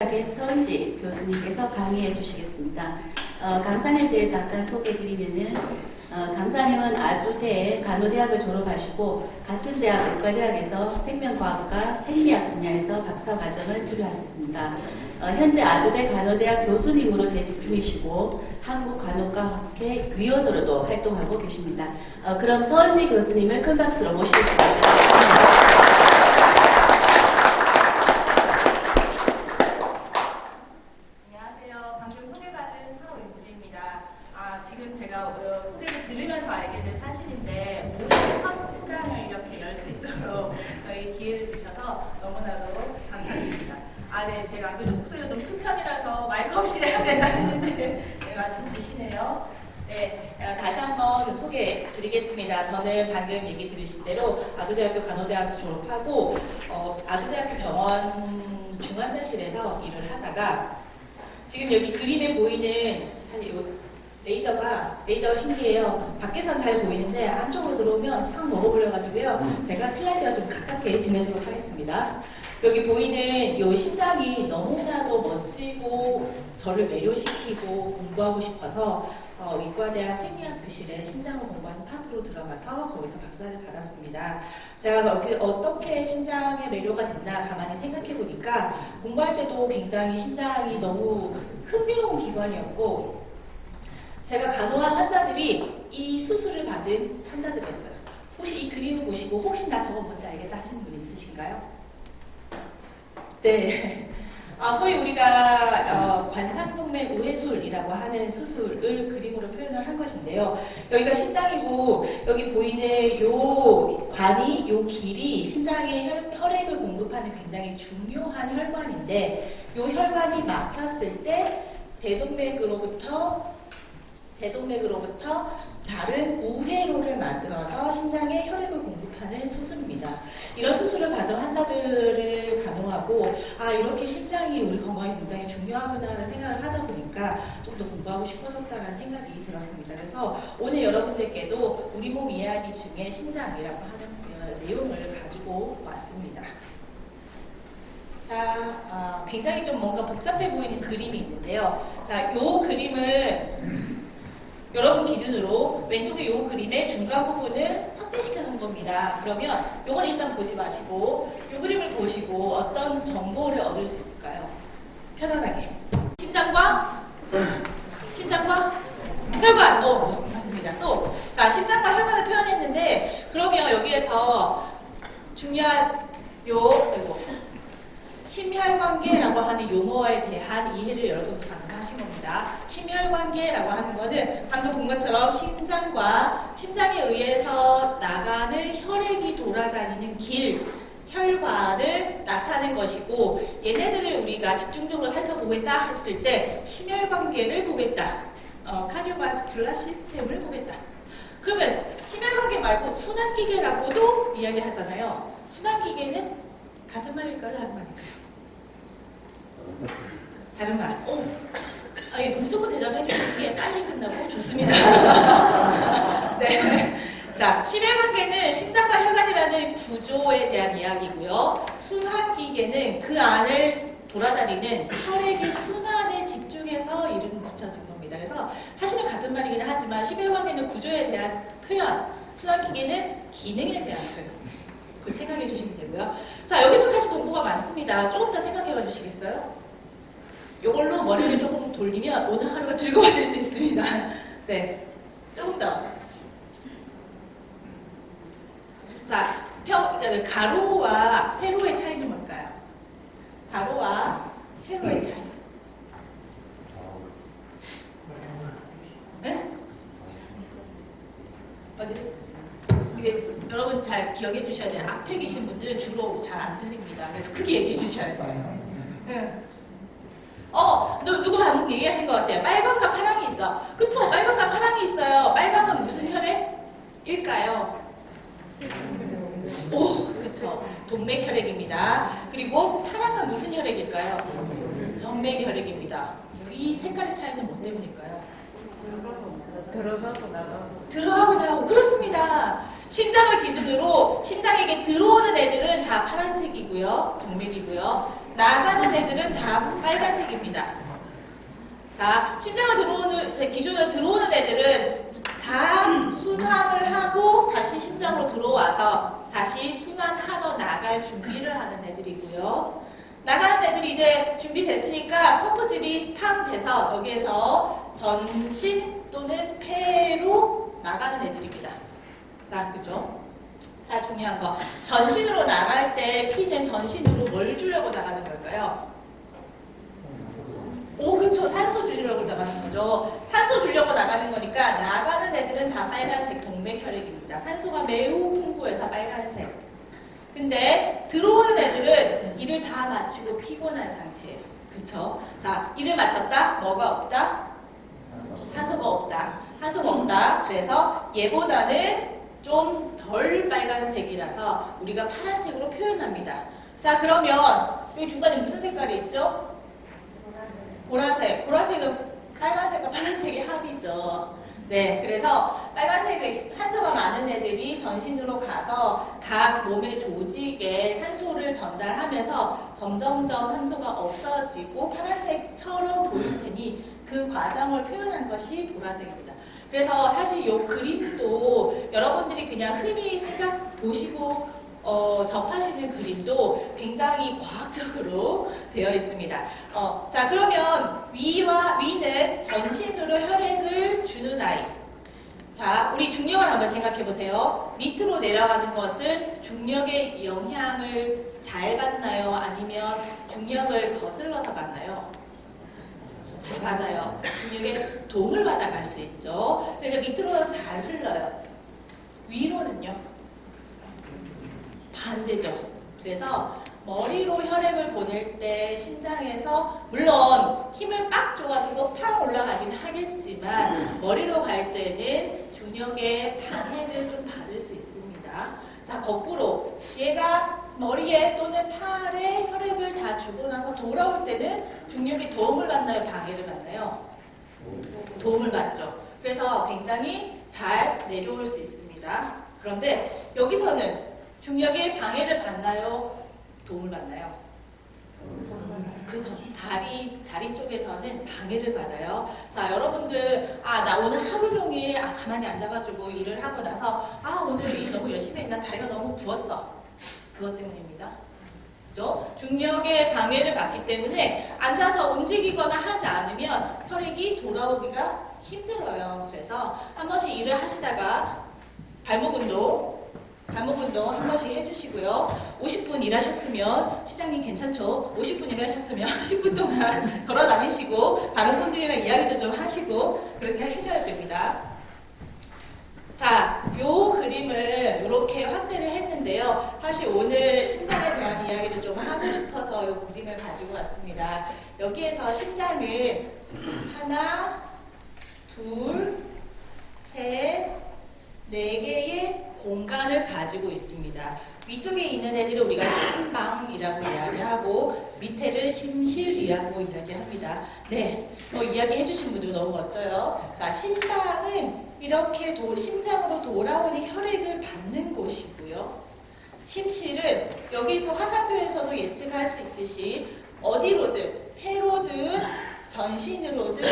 서은지 교수님께서 강의해 주시겠습니다. 강사님 대해 잠깐 소개해 드리면은 강사님은 아주대 간호대학을 졸업하시고 같은 대학 의과대학에서 생명과학과 생리학 분야에서 박사과정을 수료하셨습니다. 현재 아주대 간호대학 교수님으로 재직 중이시고 한국간호과학회 위원으로도 활동하고 계십니다. 그럼 서은지 교수님을 큰 박수로 모시겠습니다. 지금 제가 소개를 들으면서 알게 된 사실인데 오늘 첫 특강을 이렇게 열 수 있도록 저희 기회를 주셔서 너무나도 감사드립니다. 네, 제가 안 그래도 목소리가 좀 큰 편이라서 마이크 없이 해야 된다 했는데 마침 주시네요. 네, 다시 한번 소개해 드리겠습니다. 저는 방금 얘기 들으신 대로 아주대학교 간호대학에서 졸업하고 아주대학교 병원 중환자실에서 일을 하다가 지금 여기 그림에 보이는 레이저가 신기해요. 밖에선 잘 보이는데 안쪽으로 들어오면 싹 먹어버려가지고요. 제가 슬라이드와 좀 가깝게 지내도록 하겠습니다. 여기 보이는 이 심장이 너무나도 멋지고 저를 매료시키고 공부하고 싶어서 의과대학 생리학교실에 심장을 공부하는 파트로 들어가서 거기서 박사를 받았습니다. 제가 어떻게 심장에 매료가 됐나 가만히 생각해 보니까 공부할 때도 굉장히 심장이 너무 흥미로운 기관이었고 제가 간호한 환자들이 이 수술을 받은 환자들이었어요. 혹시 이 그림을 보시고 혹시 나 저거 뭔지 알겠다 하시는 분 있으신가요? 네. 소위 우리가 관상동맥 우회술이라고 하는 수술을 그림으로 표현을 한 것인데요. 여기가 심장이고 여기 보이는 요 관이 요 길이 심장에 혈액을 공급하는 굉장히 중요한 혈관인데 요 혈관이 막혔을 때 대동맥으로부터 다른 우회로를 만들어서 심장에 혈액을 공급하는 수술입니다. 이런 수술을 받은 환자들을 간호하고 이렇게 심장이 우리 건강에 굉장히 중요하구나라는 생각을 하다 보니까 좀 더 공부하고 싶어졌다는 생각이 들었습니다. 그래서 오늘 여러분들께도 우리 몸 이야기 중에 심장이라고 하는 내용을 가지고 왔습니다. 자, 굉장히 좀 뭔가 복잡해 보이는 그림이 있는데요. 자, 요 그림은 여러분 기준으로 왼쪽에 이 그림의 중간 부분을 확대시키는 겁니다. 그러면 이건 일단 보지 마시고 이 그림을 보시고 어떤 정보를 얻을 수 있을까요? 편안하게. 심장과 혈관. 맞습니다. 또, 자, 심장과 혈관을 표현했는데 그러면 여기에서 중요한 심혈관계라고 하는 용어에 대한 이해를 여러분도 방금 하신 겁니다. 심혈관계라고 하는 거는 방금 본 것처럼 심장에 의해서 나가는 혈액이 돌아다니는 길, 혈관을 나타낸 것이고 얘네들을 우리가 집중적으로 살펴보겠다 했을 때 심혈관계를 보겠다. 카디오바스큘라 시스템을 보겠다. 그러면 심혈관계 말고 순환기계라고도 이야기하잖아요. 순환기계는 같은 말일까요? 다른 말일까요? 다른 말. 무조건 대답해 주시는 게 빨리 끝나고 좋습니다. 네. 자, 심혈관계는 심장과 혈관이라는 구조에 대한 이야기고요. 순환기계는 그 안을 돌아다니는 혈액의 순환에 집중해서 이름 붙여진 겁니다. 그래서 사실은 같은 말이긴 하지만 심혈관계는 구조에 대한 표현, 순환기계는 기능에 대한 표현. 그 생각해 주시면 되고요. 자, 여기서 사실 정보가 많습니다. 조금 더 생각해 봐 주시겠어요? 이걸로 머리를 조금 돌리면 오늘 하루가 즐거워질 수 있습니다. 네, 조금 더. 자, 가로와 세로의 차이는 뭘까요? 가로와 세로의 차이. 네? 어디? 이게 여러분 잘 기억해 주셔야 돼요. 앞에 계신 분들은 주로 잘 안 들립니다. 그래서 크게 얘기해 주셔야 돼요. 응. 누구 방금 얘기하신 것 같아요. 빨강과 파랑이 있어. 그쵸? 빨강과 파랑이 있어요. 빨강은 무슨 혈액일까요? 그쵸. 동맥혈액입니다. 그리고 파랑은 무슨 혈액일까요? 정맥혈액입니다. 이 색깔의 차이는 뭐 때문일까요? 들어가고 나가고. 그렇습니다. 심장을 기준으로 심장에게 들어오는 애들은 다 파란색이고요. 정맥이고요. 나가는 애들은 다 빨간색입니다. 자, 심장을 들어오는, 기준으로 들어오는 애들은 다 순환을 하고 다시 심장으로 들어와서 다시 순환하러 나갈 준비를 하는 애들이고요. 나가는 애들이 이제 준비됐으니까 펌프질이 팡 돼서 여기에서 전신 또는 폐로 나가는 애들입니다. 자, 그죠? 자, 중요한 거. 전신으로 나갈 때 피는 전신으로 뭘 주려고 나가는 걸까요? 오, 그쵸. 산소 주시려고 나가는 거죠. 산소 주려고 나가는 거니까 나가는 애들은 다 빨간색 동맥혈액입니다. 산소가 매우 풍부해서 빨간색. 근데 들어오는 애들은 이를 다 마치고 피곤한 상태예요. 그쵸? 자, 이를 마쳤다. 뭐가 없다? 산소가 없다. 산소가 없다. 그래서 얘보다는 좀 덜 빨간색이라서 우리가 파란색으로 표현합니다. 자, 그러면 여기 중간에 무슨 색깔이 있죠? 보라색. 보라색은 빨간색과 파란색의 합이죠. 네, 그래서 빨간색의 산소가 많은 애들이 전신으로 가서 각 몸의 조직에 산소를 전달하면서 점점점 산소가 없어지고 파란색처럼 보일 테니 그 과정을 표현한 것이 보라색입니다. 그래서 사실 이 그림도 여러분들이 그냥 흔히 보시고 접하시는 그림도 굉장히 과학적으로 되어 있습니다. 자, 그러면 위는 전신으로 혈액을 주는 아이. 자, 우리 중력을 한번 생각해 보세요. 밑으로 내려가는 것은 중력의 영향을 잘 받나요? 아니면 중력을 거슬러서 가나요? 잘 받아요. 중력의 도움을 받아 갈 수 있죠. 그러니까 밑으로 잘 흘러요. 위로는요? 반대죠. 그래서 머리로 혈액을 보낼 때 심장에서 물론 힘을 빡 줘가지고 팍 올라가긴 하겠지만 머리로 갈 때는 중력의 방해를 좀 받을 수 있습니다. 자, 거꾸로 얘가 머리에 또는 팔에 혈액을 다 주고 나서 돌아올 때는 중력의 도움을 받나요? 방해를 받나요? 도움을 받죠. 그래서 굉장히 잘 내려올 수 있습니다. 그런데 여기서는 중력의 방해를 받나요? 도움을 받나요? 그렇죠. 다리 쪽에서는 방해를 받아요. 자, 여러분들, 나 오늘 하루 종일 가만히 앉아가지고 일을 하고 나서 오늘 일 너무 열심히 했나? 다리가 너무 부었어. 그것 때문입니다. 그죠? 중력의 방해를 받기 때문에 앉아서 움직이거나 하지 않으면 혈액이 돌아오기가 힘들어요. 그래서 한 번씩 일을 하시다가 발목 운동 한 번씩 해주시고요. 50분 일하셨으면 시장님 괜찮죠? 50분 일하셨으면 10분 동안 걸어 다니시고 다른 분들이랑 이야기도 좀 하시고 그렇게 해줘야 됩니다. 자, 요 그림을 이렇게 확대를 했는데요. 사실 오늘 심장에 대한 이야기를 좀 하고 싶어서 요 그림을 가지고 왔습니다. 여기에서 심장은 하나, 둘, 셋, 네 개의 공간을 가지고 있습니다. 위쪽에 있는 애들을 우리가 심방이라고 이야기하고 밑에를 심실이라고 이야기합니다. 네, 이야기해 주신 분들 너무 멋져요. 자, 심방은 이렇게 심장으로 돌아오는 혈액을 받는 곳이고요. 심실은 여기서 화살표에서도 예측할 수 있듯이 어디로든 폐로든 전신으로든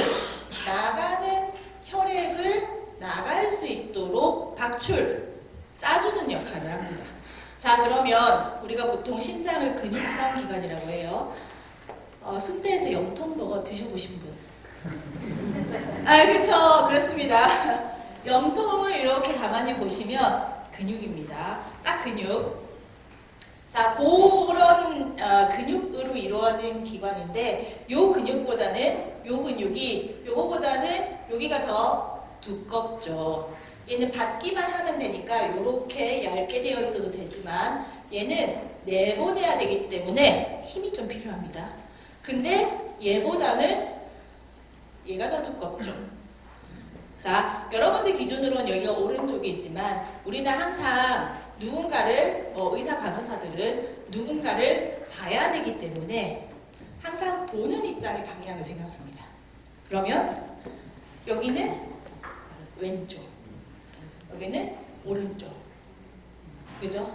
나가는 혈액을 나갈 수 있도록 짜주는 역할을 합니다. 자, 그러면 우리가 보통 심장을 근육성 기관이라고 해요. 순대에서 염통버거 드셔보신 분? 그쵸. 그렇습니다. 염통을 이렇게 가만히 보시면 근육입니다. 딱 근육. 자, 그런 근육으로 이루어진 기관인데 요 근육보다는 요 근육이 요거보다는 여기가 더 두껍죠. 얘는 받기만 하면 되니까 이렇게 얇게 되어 있어도 되지만 얘는 내보내야 되기 때문에 힘이 좀 필요합니다. 근데 얘보다는 얘가 더 두껍죠. 자, 여러분들 기준으로는 여기가 오른쪽이지만 우리는 항상 누군가를 의사 간호사들은 누군가를 봐야 되기 때문에 항상 보는 입장의 방향을 생각합니다. 그러면 여기는 왼쪽, 여기는 오른쪽, 그죠?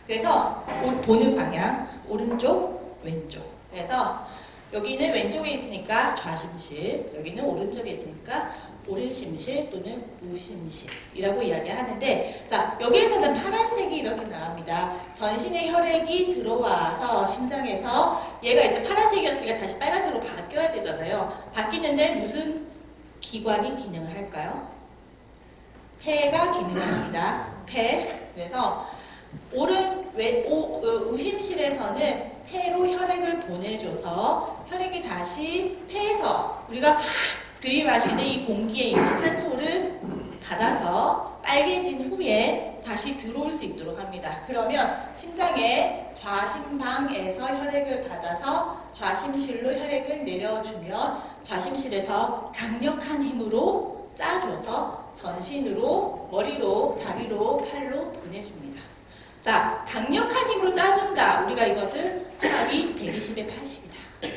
그래서 보는 방향 오른쪽, 왼쪽. 그래서 여기는 왼쪽에 있으니까 좌심실, 여기는 오른쪽에 있으니까 오른심실 또는 우심실이라고 이야기하는데, 자, 여기에서는 파란색이 이렇게 나옵니다. 전신의 혈액이 들어와서 심장에서 얘가 이제 파란색이었으니까 다시 빨간색으로 바뀌어야 되잖아요. 바뀌는데 무슨 기관이 기능을 할까요? 폐가 기능을 합니다. 폐. 그래서 우심실에서는 폐로 혈액을 보내줘서 혈액이 다시 폐에서 우리가 들이마시는 이 공기에 있는 산소를 받아서 빨개진 후에 다시 들어올 수 있도록 합니다. 그러면 심장의 좌심방에서 혈액을 받아서 좌심실로 혈액을 내려주면 좌심실에서 강력한 힘으로 짜줘서 전신으로, 머리로, 다리로, 팔로 보내줍니다. 자, 강력한 힘으로 짜준다. 우리가 이것을 혈압이 120에 80이다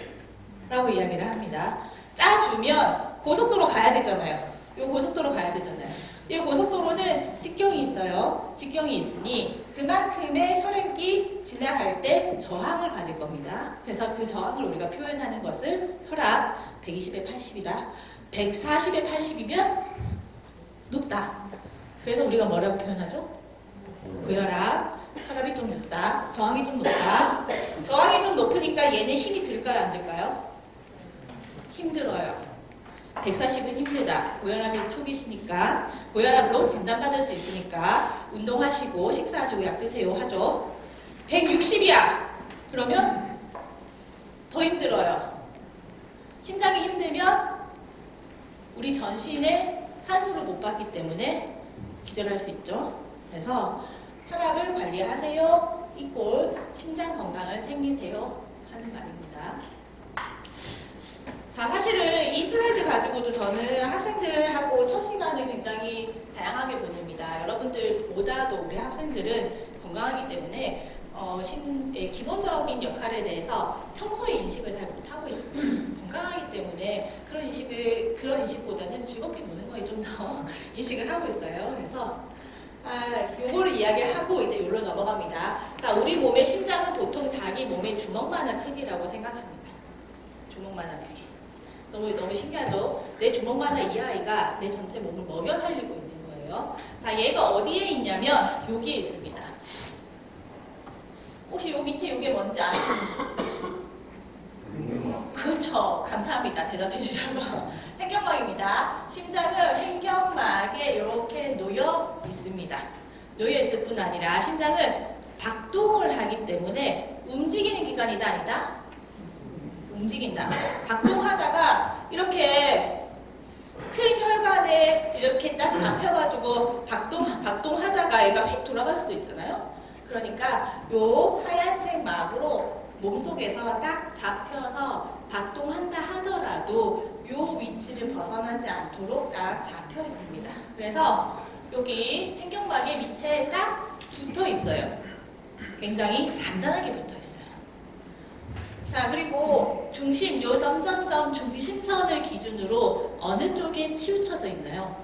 라고 이야기를 합니다. 짜주면 고속도로 가야 되잖아요. 이 고속도로 가야 되잖아요. 이 고속도로는 직경이 있어요. 직경이 있으니 그만큼의 혈액이 지나갈 때 저항을 받을 겁니다. 그래서 그 저항을 우리가 표현하는 것을 혈압 120에 80이다. 140에 80이면 높다. 그래서 우리가 뭐라고 표현하죠? 고혈압, 혈압이 좀 높다. 저항이 좀 높다. 저항이 좀 높으니까 얘네 힘이 들까요? 안 들까요? 힘들어요. 140은 힘들다. 고혈압이 초기시니까 고혈압으로 진단받을 수 있으니까 운동하시고 식사하시고 약 드세요 하죠. 160이야. 그러면 더 힘들어요. 심장이 힘들면 우리 전신에 산소를 못 받기 때문에 기절할 수 있죠. 그래서 혈압을 관리하세요. 이꼴 심장 건강을 챙기세요 하는 말입니다. 자, 사실은 이 슬라이드 가지고도 저는 학생들하고 첫 시간을 굉장히 다양하게 보냅니다. 여러분들보다도 우리 학생들은 건강하기 때문에 기본적인 역할에 대해서 평소에 인식을 잘 못하고 있습니다. 건강하기 때문에 그런 인식보다는 즐겁게 노는 거에 좀 더 인식을 하고 있어요. 그래서 요거를 이야기하고 이제 요로 넘어갑니다. 자, 우리 몸의 심장은 보통 자기 몸의 주먹만한 크기라고 생각합니다. 주먹만한 크기. 너무 신기하죠? 내 주먹만한 이 아이가 내 전체 몸을 먹여 살리고 있는 거예요. 자, 얘가 어디에 있냐면 여기에 있습니다. 혹시 요 밑에 요게 뭔지 아세요? 그렇죠. 감사합니다. 대답해 주셔서. 횡격막입니다. 심장은 횡격막에 이렇게 놓여 있습니다. 놓여 있을 뿐 아니라 심장은 박동을 하기 때문에 움직이는 기관이다 아니다? 움직인다. 박동하다가 이렇게 큰 혈관에 이렇게 딱 잡혀가지고 박동하다가 얘가 휙 돌아갈 수도 있잖아요. 그러니까 요 하얀색 막으로 몸속에서 딱 잡혀서 박동한다 하더라도 요 위치를 벗어나지 않도록 딱 잡혀 있습니다. 그래서 여기 횡격막의 밑에 딱 붙어 있어요. 굉장히 단단하게 붙어 있어요. 자, 그리고 중심, 요 점점점 중심선을 기준으로 어느 쪽에 치우쳐져 있나요?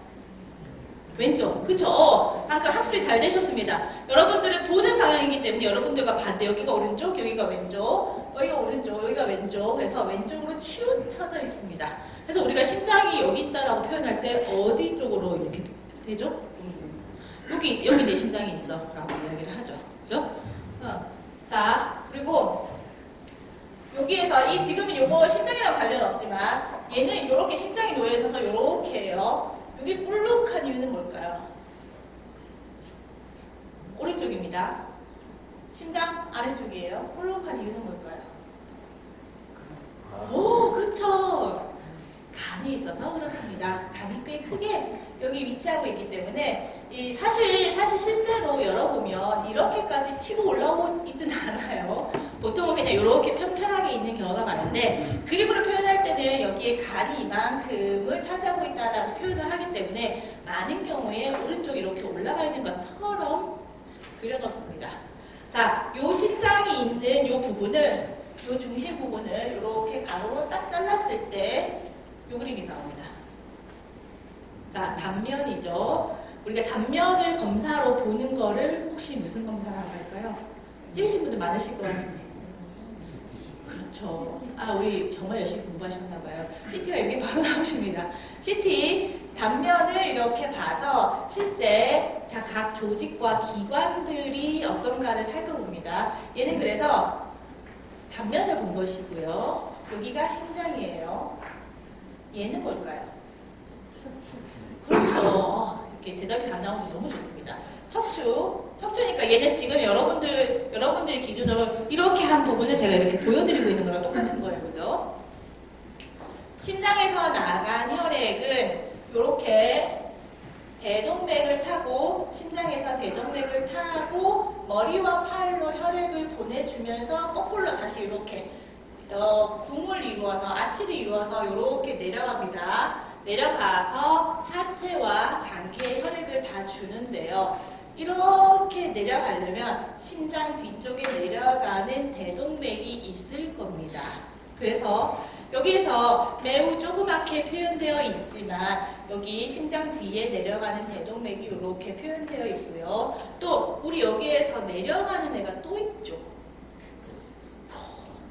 왼쪽. 그쵸? 방금 학습이 잘 되셨습니다. 여러분들은 보는 방향이기 때문에 여러분들과 반대, 여기가 오른쪽, 여기가 왼쪽, 여기가 오른쪽, 여기가 왼쪽. 그래서 왼쪽으로 치우쳐져 있습니다. 그래서 우리가 심장이 여기 있어라고 표현할 때 어디 쪽으로 이렇게 되죠? 여기 내 심장이 있어 라고 이야기를 하죠. 그죠? 자, 그리고 여기에서 지금은 요거 심장이랑 관련 없지만 얘는 이렇게 심장이 놓여 있어서 이렇게 해요. 여기 볼록한 이유는 뭘까요? 오른쪽입니다. 심장 아래쪽이에요. 볼록한 이유는 뭘까요? 오, 그쵸. 간이 있어서 그렇습니다. 간이 꽤 크게 여기 위치하고 있기 때문에 사실 실제로 열어보면 이렇게까지 치고 올라오지는 않아요. 보통은 그냥 이렇게 편편하게 있는 경우가 많은데 그림으로 표현할 때는 여기에 간이 이만큼을 차지하고 있다라고 표현을 하기 때문에 많은 경우에 오른쪽 이렇게 올라가 있는 것처럼 그려놓습니다. 자, 요 심장이 있는 요 부분을, 요 중심 부분을 이렇게 가로로 딱 잘랐을 때 요 그림이 나옵니다. 자, 단면이죠. 우리가 단면을 검사로 보는 거를 혹시 무슨 검사라고 할까요? 찍으신 분들 많으실 것 같은데. 그쵸. 아, 우리 정말 열심히 공부하셨나봐요. CT가 이렇게 바로 나오십니다. CT, 단면을 이렇게 봐서 실제 각 조직과 기관들이 어떤가를 살펴봅니다. 얘는 그래서 단면을 본 것이고요. 여기가 심장이에요. 얘는 뭘까요? 그렇죠. 이렇게 대답이 다 나오는 게 너무 좋습니다. 척추니까 얘는 지금 여러분들 기준으로 이렇게 한 부분을 제가 이렇게 보여드리고 있는 거랑 똑같은 거예요. 그죠? 심장에서 나간 혈액은 이렇게 대동맥을 타고, 심장에서 대동맥을 타고 머리와 팔로 혈액을 보내주면서 거꾸로 다시 이렇게 궁을 이루어서, 아치를 이루어서 이렇게 내려갑니다. 내려가서 하체와 장기에 혈액을 다 주는데요. 이렇게 내려가려면 심장 뒤쪽에 내려가는 대동맥이 있을 겁니다. 그래서 여기에서 매우 조그맣게 표현되어 있지만 여기 심장 뒤에 내려가는 대동맥이 이렇게 표현되어 있고요. 또 우리 여기에서 내려가는 애가 또 있죠.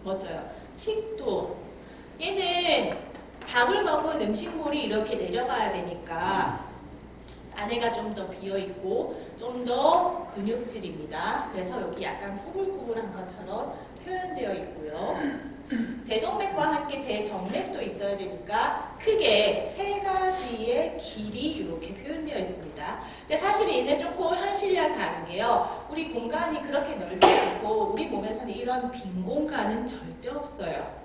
멋져요. 식도. 얘는 밥을 먹은 음식물이 이렇게 내려가야 되니까 안에가 좀 더 비어있고 좀 더 근육질입니다. 그래서 여기 약간 구불구불한 것처럼 표현되어 있고요. 대동맥과 함께 대정맥도 있어야 되니까 크게 세 가지의 길이 이렇게 표현되어 있습니다. 근데 사실 얘는 조금 현실이랑 다른 게요. 우리 공간이 그렇게 넓지 않고 우리 몸에서는 이런 빈 공간은 절대 없어요.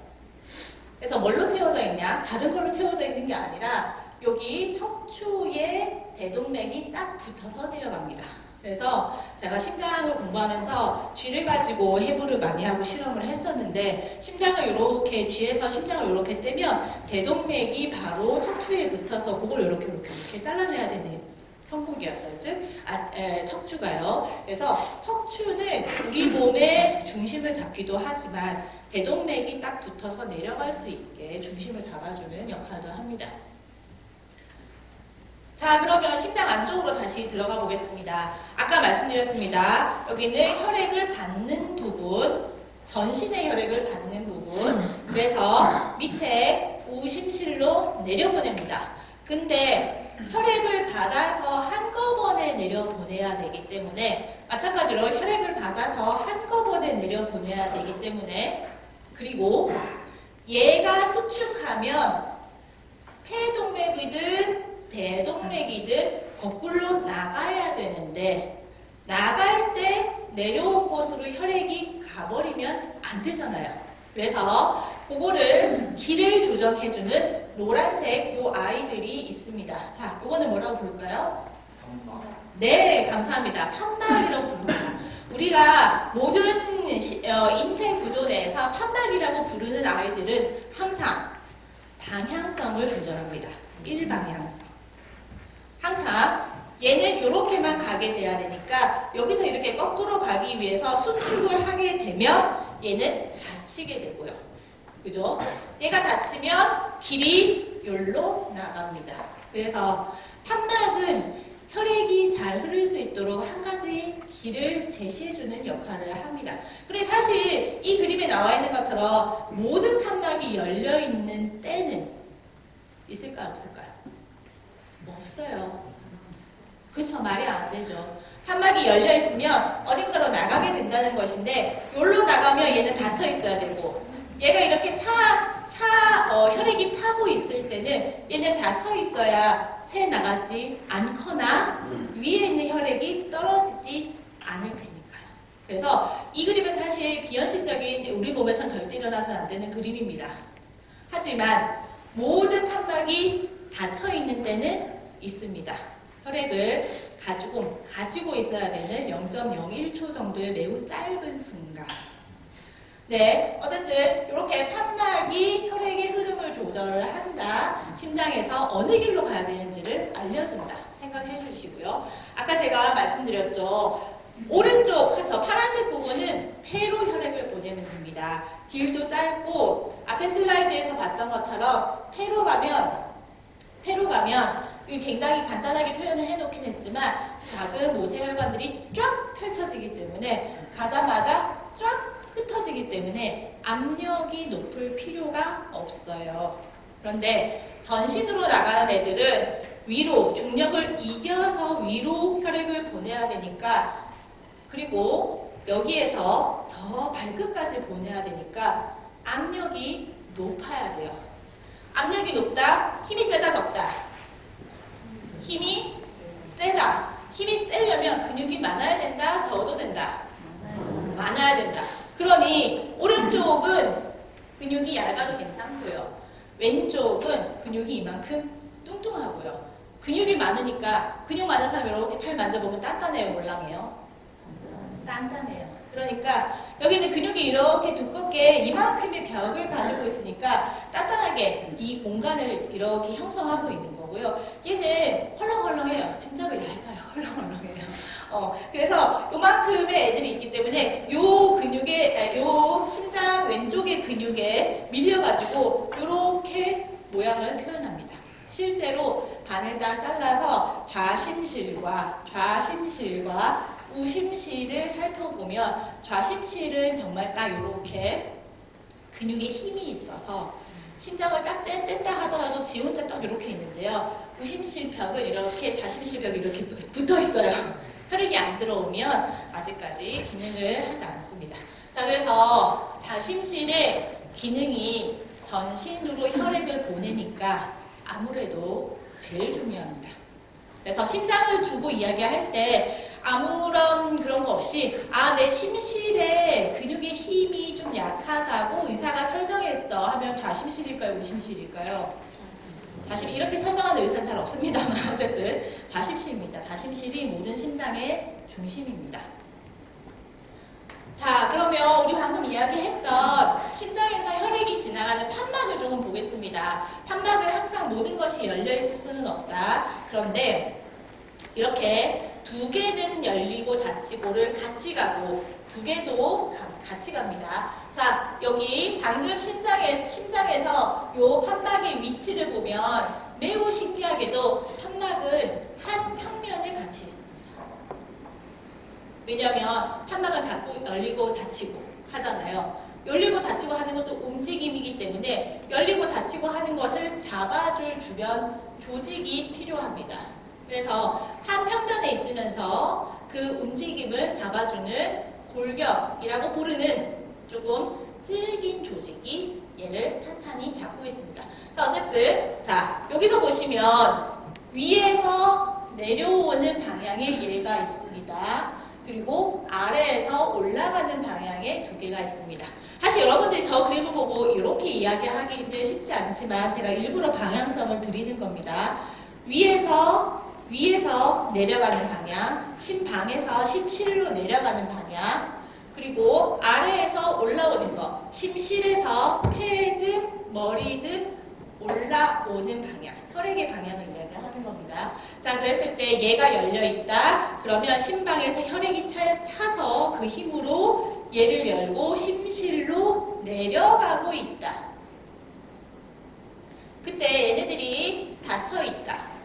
그래서 뭘로 채워져 있냐? 다른 걸로 채워져 있는 게 아니라 여기 척추에 대동맥이 딱 붙어서 내려갑니다. 그래서 제가 심장을 공부하면서 쥐를 가지고 해부를 많이 하고 실험을 했었는데 심장을 이렇게 쥐에서 심장을 이렇게 떼면 대동맥이 바로 척추에 붙어서 그걸 이렇게 잘라내야 되는 형국이었어요. 즉 척추가요. 그래서 척추는 우리 몸의 중심을 잡기도 하지만 대동맥이 딱 붙어서 내려갈 수 있게 중심을 잡아주는 역할도 합니다. 자, 그러면 심장 안쪽으로 다시 들어가 보겠습니다. 아까 말씀드렸습니다. 여기는 혈액을 받는 부분, 전신의 혈액을 받는 부분, 그래서 밑에 우심실로 내려보냅니다. 근데 혈액을 받아서 한꺼번에 내려보내야 되기 때문에, 마찬가지로 혈액을 받아서 한꺼번에 내려보내야 되기 때문에, 그리고 얘가 수축하면 폐동맥이든 대동맥이든 거꾸로 나가야 되는데 나갈 때 내려온 곳으로 혈액이 가버리면 안 되잖아요. 그래서 그거를 길을 조정해주는 노란색 요 아이들이 있습니다. 자, 요거는 뭐라고 부를까요? 네, 감사합니다. 판막이라고 부릅니다. 우리가 모든 인체 구조 내에서 판막이라고 부르는 아이들은 항상 방향성을 조절합니다. 일방향성. 항상 얘는 이렇게만 가게 돼야 되니까 여기서 이렇게 거꾸로 가기 위해서 수축을 하게 되면 얘는 다치게 되고요. 그죠? 얘가 다치면 길이 여기로 나갑니다. 그래서 판막은 혈액이 잘 흐를 수 있도록 한 가지 길을 제시해주는 역할을 합니다. 그런데 사실 이 그림에 나와 있는 것처럼 모든 판막이 열려있는 때는 있을까요? 없을까요? 없어요. 그쵸, 말이 안 되죠. 판막이 열려있으면 어딘가로 나가게 된다는 것인데 여기로 나가면 얘는 닫혀 있어야 되고 얘가 이렇게 혈액이 차고 있을 때는 얘는 닫혀 있어야 새 나가지 않거나 위에 있는 혈액이 떨어지지 않을 테니까요. 그래서 이 그림은 사실 비현실적인 우리 몸에선 절대 일어나서는 안 되는 그림입니다. 하지만 모든 판막이 닫혀 있는 때는 있습니다. 혈액을 가지고 있어야 되는 0.01초 정도의 매우 짧은 순간. 네, 어쨌든 이렇게 판막이 혈액의 흐름을 조절을 한다. 심장에서 어느 길로 가야 되는지를 알려준다. 생각해 주시고요. 아까 제가 말씀드렸죠. 오른쪽 저 파란색 부분은 폐로 혈액을 보내면 됩니다. 길도 짧고 앞에 슬라이드에서 봤던 것처럼 폐로 가면 굉장히 간단하게 표현을 해놓긴 했지만 작은 모세혈관들이 쫙 펼쳐지기 때문에 가자마자 쫙 흩어지기 때문에 압력이 높을 필요가 없어요. 그런데 전신으로 나가는 애들은 위로, 중력을 이겨서 위로 혈액을 보내야 되니까, 그리고 여기에서 저 발끝까지 보내야 되니까 압력이 높아야 돼요. 압력이 높다, 힘이 세다, 적다. 힘이 세다. 힘이 세려면 근육이 많아야 된다, 적어도 된다. 많아야 된다. 그러니 오른쪽은 근육이 얇아도 괜찮고요. 왼쪽은 근육이 이만큼 뚱뚱하고요. 근육이 많으니까 근육 많은 사람 이렇게 팔 만져보면 단단해요, 몰랑해요? 단단해요. 그러니까 여기는 근육이 이렇게 두껍게 이만큼의 벽을 가지고 있으니까 단단하게 이 공간을 이렇게 형성하고 있는 거고요. 얘는 헐렁헐렁해요. 진짜로 얇아요. 헐렁헐렁해요. 그래서 요만큼의 애들이 있기 때문에 요 근육에, 요 심장 왼쪽의 근육에 밀려가지고 요렇게 모양을 표현합니다. 실제로 반을 다 잘라서 좌심실과 우심실을 살펴보면 좌심실은 정말 딱 이렇게 근육에 힘이 있어서 심장을 딱 뗐다 하더라도 지 혼자 딱 이렇게 있는데요. 우심실 벽은 이렇게 좌심실 벽이 이렇게 붙어 있어요. 혈액이 안 들어오면 아직까지 기능을 하지 않습니다. 자, 그래서 좌심실의 기능이 전신으로 혈액을 보내니까 아무래도 제일 중요합니다. 그래서 심장을 두고 이야기할 때 아무런 그런 거 없이 내 심실에 근육의 힘이 좀 약하다고 의사가 설명했어 하면 좌심실일까요? 우심실일까요? 이렇게 설명하는 의사는 잘 없습니다만 어쨌든 좌심실입니다. 좌심실이 모든 심장의 중심입니다. 자, 그러면 우리 방금 이야기했던 심장에서 혈액이 지나가는 판막을 조금 보겠습니다. 판막은 항상 모든 것이 열려있을 수는 없다. 그런데 이렇게 두 개는 열리고 닫히고를 같이 가고 두 개도 같이 갑니다. 자, 여기 방금 심장에서 요 판막의 위치를 보면 매우 신기하게도 판막은 한 평면에 같이 있습니다. 왜냐하면 판막은 자꾸 열리고 닫히고 하잖아요. 열리고 닫히고 하는 것도 움직임이기 때문에 열리고 닫히고 하는 것을 잡아줄 주변 조직이 필요합니다. 그래서 한 평면에 있으면서 그 움직임을 잡아주는 골격이라고 부르는 조금 질긴 조직이 얘를 탄탄히 잡고 있습니다. 자, 어쨌든 여기서 보시면 위에서 내려오는 방향의 얘가 있습니다. 그리고 아래에서 올라가는 방향의 두 개가 있습니다. 사실 여러분들이 저 그림을 보고 이렇게 이야기하기는 쉽지 않지만 제가 일부러 방향성을 드리는 겁니다. 위에서 내려가는 방향, 심방에서 심실로 내려가는 방향, 그리고 아래에서 올라오는 거, 심실에서 폐든 머리든 올라오는 방향, 혈액의 방향을 이야기하는 겁니다. 자, 그랬을 때 얘가 열려있다. 그러면 심방에서 혈액이 차서 그 힘으로 얘를 열고 심실로 내려가고 있다. 그때 얘네들이 닫혀있다.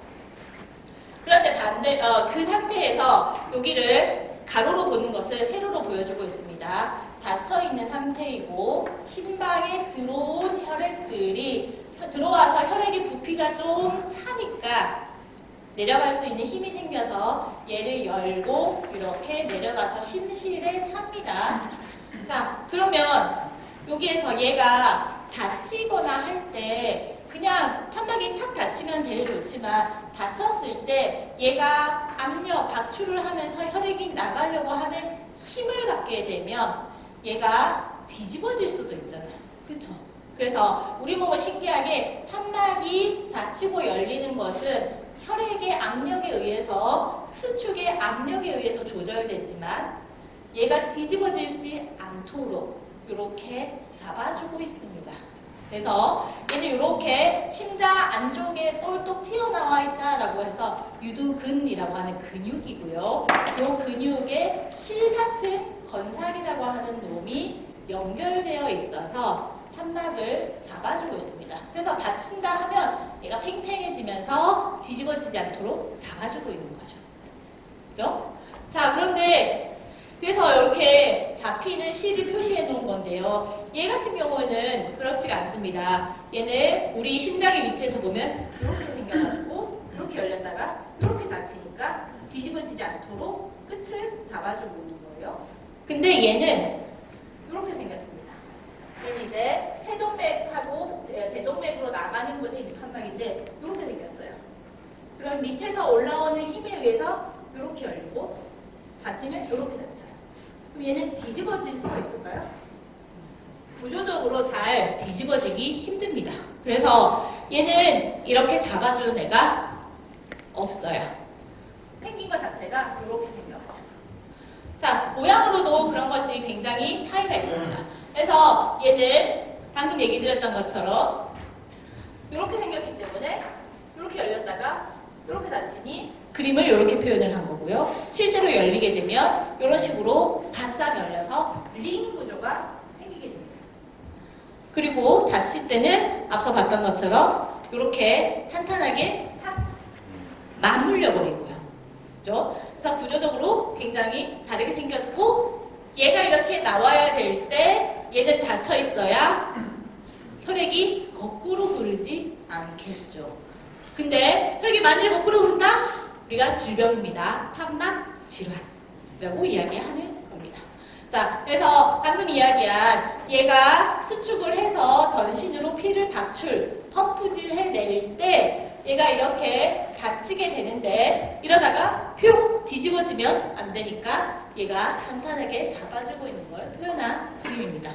그런데 그 상태에서 여기를 가로로 보는 것을 세로로 보여주고 있습니다. 닫혀있는 상태이고 심방에 들어온 혈액들이 들어와서 혈액의 부피가 좀 차니까 내려갈 수 있는 힘이 생겨서 얘를 열고 이렇게 내려가서 심실에 찹니다. 자, 그러면 여기에서 얘가 다치거나 할 때 그냥 판막이 탁 닫히면 제일 좋지만 닫혔을 때 얘가 압력, 박출을 하면서 혈액이 나가려고 하는 힘을 갖게 되면 얘가 뒤집어질 수도 있잖아요. 그렇죠? 그래서 우리 몸은 신기하게 판막이 닫히고 열리는 것은 혈액의 압력에 의해서 수축의 압력에 의해서 조절되지만 얘가 뒤집어지지 않도록 이렇게 잡아주고 있습니다. 그래서 얘는 이렇게 심장 안쪽에 볼록 튀어나와 있다라고 해서 유두근이라고 하는 근육이고요. 이 근육에 실 같은 건살이라고 하는 놈이 연결되어 있어서 판막을 잡아주고 있습니다. 그래서 다친다 하면 얘가 팽팽해지면서 뒤집어지지 않도록 잡아주고 있는 거죠. 그죠? 자, 그런데 그래서 이렇게 잡히는 실을 표시해 놓은 건데요. 얘 같은 경우는 그렇지가 않습니다. 얘는 우리 심장의 위치에서 보면 이렇게 생겨가지고 이렇게 열렸다가 이렇게 잡히니까 뒤집어지지 않도록 끝을 잡아주고 있는 거예요. 근데 얘는 이렇게 생겼습니다. 얘는 이제 해동맥하고 대동맥으로 나가는 곳에 있는 판막인데 이렇게 생겼어요. 그럼 밑에서 올라오는 힘에 의해서 이렇게 열리고 닫히면 이렇게 닫혀요. 그럼 얘는 뒤집어질 수가 있을까요? 구조적으로 잘 뒤집어지기 힘듭니다. 그래서 얘는 이렇게 잡아주는 애가 없어요. 생긴 것 자체가 이렇게 생겨가지고. 자, 모양으로도 그런 것들이 굉장히 차이가 있습니다. 그래서 얘는 방금 얘기 드렸던 것처럼 이렇게 생겼기 때문에 이렇게 열렸다가 이렇게 닫히니 그림을 이렇게 표현을 한 거고요. 실제로 열리게 되면 이런 식으로 바짝 열려서 링 구조가 생기게 됩니다. 그리고 닫힐 때는 앞서 봤던 것처럼 이렇게 탄탄하게 탁 맞물려 버리고요. 그렇죠? 그래서 구조적으로 굉장히 다르게 생겼고 얘가 이렇게 나와야 될 때 얘는 닫혀 있어야 혈액이 거꾸로 흐르지 않겠죠. 근데 혈액이 만일 거꾸로 흐른다? 우리가 질병입니다. 판막 질환이라고 이야기하는 겁니다. 자, 그래서 방금 이야기한 얘가 수축을 해서 전신으로 피를 방출, 펌프질 해낼 때 얘가 이렇게 닫히게 되는데 이러다가 뿅 뒤집어지면 안 되니까 얘가 탄탄하게 잡아주고 있는 걸 표현한 그림입니다.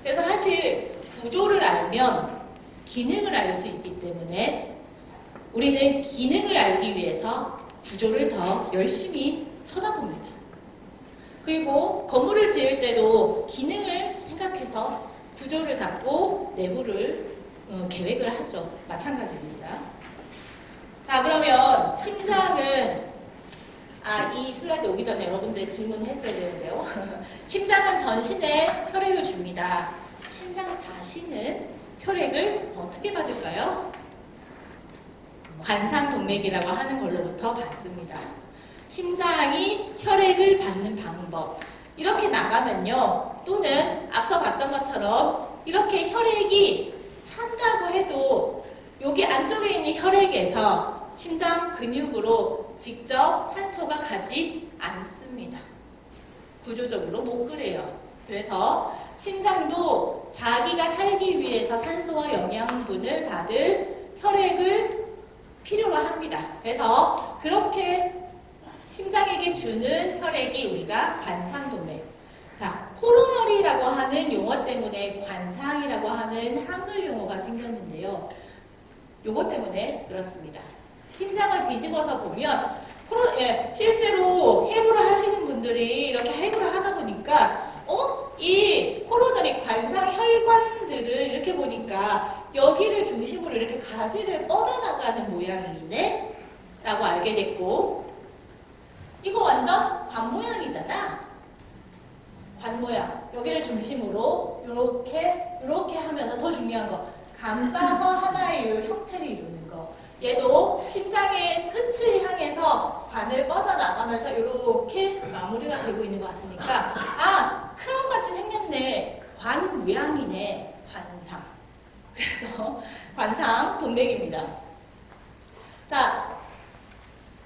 그래서 사실 구조를 알면 기능을 알 수 있기 때문에 우리는 기능을 알기 위해서 구조를 더 열심히 쳐다봅니다. 그리고 건물을 지을 때도 기능을 생각해서 구조를 잡고 내부를 계획을 하죠. 마찬가지입니다. 자, 그러면 심장은 이 슬라이드 오기 전에 여러분들 질문을 했어야 되는데요. 심장은 전신에 혈액을 줍니다. 심장 자신은 혈액을 어떻게 받을까요? 관상동맥이라고 하는 걸로부터 받습니다. 심장이 혈액을 받는 방법. 이렇게 나가면요. 또는 앞서 봤던 것처럼 이렇게 혈액이 찬다고 해도 여기 안쪽에 있는 혈액에서 심장 근육으로 직접 산소가 가지 않습니다. 구조적으로 못 그래요. 그래서 심장도 자기가 살기 위해서 산소와 영양분을 받을 혈액을 필요로 합니다. 그래서 그렇게 심장에게 주는 혈액이 우리가 관상동맥. 자, 코로너리라고 하는 용어 때문에 관상이라고 하는 한글 용어가 생겼는데요. 요거 때문에 그렇습니다. 심장을 뒤집어서 보면 실제로 해부를 하시는 분들이 이렇게 해부를 하다 보니까 이 코로너리 관상 혈관들을 이렇게 보니까 여기를 중심으로 이렇게 가지를 뻗어나가는 모양이네 라고 알게 됐고 이거 완전 관 모양이잖아. 관 모양. 여기를 중심으로 이렇게 하면서 더 중요한 거 감싸서 하나의 형태를 이루는 거. 얘도 심장의 끝을 향해서 관을 뻗어나가면서 이렇게 마무리가 되고 있는 것 같으니까 크라운같이 생겼네. 관 모양이네. 관상. 그래서 관상 동맥입니다. 자,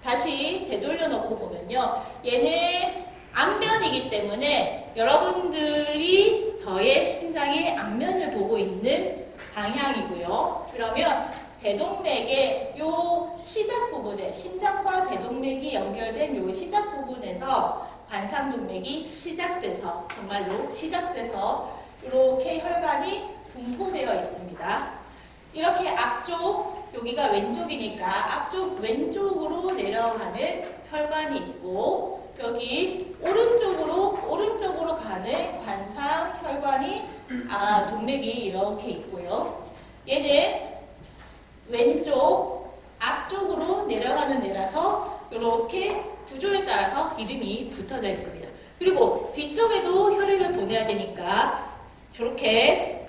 다시 되돌려 놓고 보면요. 얘는 앞면이기 때문에 여러분들이 저의 심장의 앞면을 보고 있는 방향이고요. 그러면 대동맥의 요 시작 부분에 심장과 대동맥이 연결된 요 시작 부분에서 관상동맥이 시작돼서 정말로 시작돼서 이렇게 혈관이 분포되어 있습니다. 이렇게 앞쪽 여기가 왼쪽이니까 앞쪽 왼쪽으로 내려가는 혈관이 있고 여기 오른쪽으로 가는 관상 혈관이 동맥이 이렇게 있고요. 얘는 왼쪽 앞쪽으로 내려가는 데라서 이렇게 구조에 따라서 이름이 붙어져 있습니다. 그리고 뒤쪽에도 혈액을 보내야 되니까 저렇게